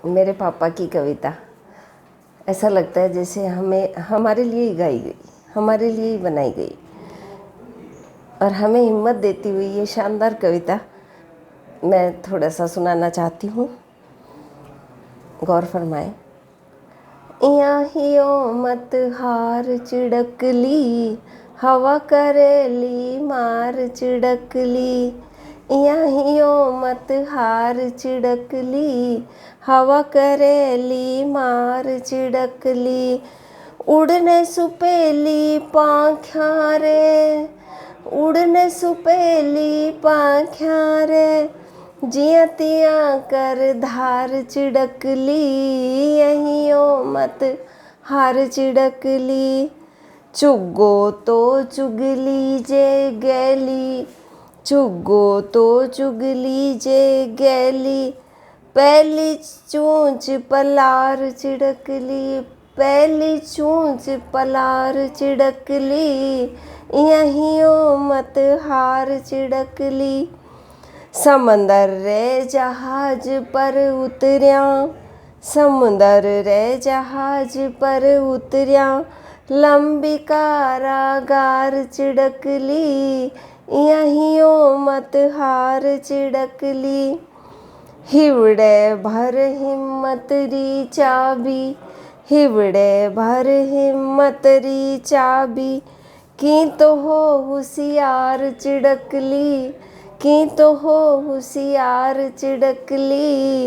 मेरे पापा की कविता ऐसा लगता है जैसे हमें हमारे लिए ही गाई गई, हमारे लिए ही बनाई गई और हमें हिम्मत देती हुई ये शानदार कविता मैं थोड़ा सा सुनाना चाहती हूँ। गौर फरमाएं। हियो मत हार चिड़कली, हवा करेली मार चिड़कली। हियो मत हार चिड़कली, हवा करेली मार चिड़कली। उड़ने सुपेली पाख्या रे, उड़ने सुपेली पाख्या रे। जिया तिया कर धार चिड़कली, यहियो मत हार चिड़कली। चुग्गो तो चुगली जे गैली, चुग्गो तो चुगली जे गैली। पहली चूंच पलार चिड़कली, पहली चूंच पलार चिड़कली। यहियो मत हार चिड़कली। समंदर रे जहाज पर उतरिया, समुंदर रे जहाज पर उतरिया। लंबी कारागार चिड़कली, यहियो मत हार चिड़कली। हिवड़े भर हिम्मत री चाबी, हिवड़े भर हिम्मत री चाबी। की तो हो होशियार चिड़कली, की तो हो होशियार चिड़कली।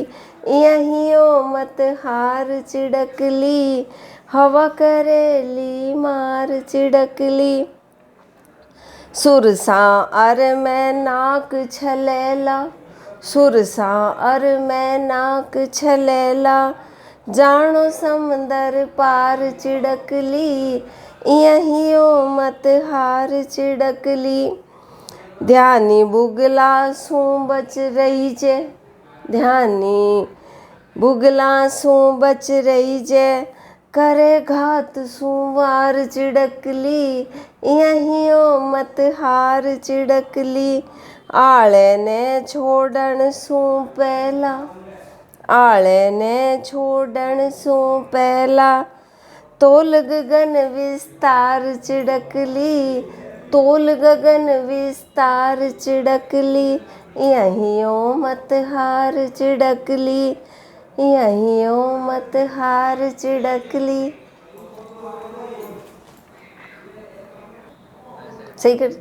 यहियो मत हार चिड़कली, हवा करेली मार चिड़कली। सुरसा अर मैं नाक छलेला, सुरसा अर मैं नाक छलेला। जानो समंदर पार चिड़कली, यहियो मत हार चिड़कली। ध्यानी बुगला सू बच रही जे, ध्यानी बुगला सू बच रही जे। करे घात सू वार चिड़कली, यहियो मत हार चिड़कली। आले ने छोड़न सू पहला, आले ने छोड़न सू पहला। तोल गगन विस्तार चिड़कली, तोल गगन विस्तार चिड़कली। यहियो मत हार चिड़कली, यहियो मत हार चिड़कली। सही कर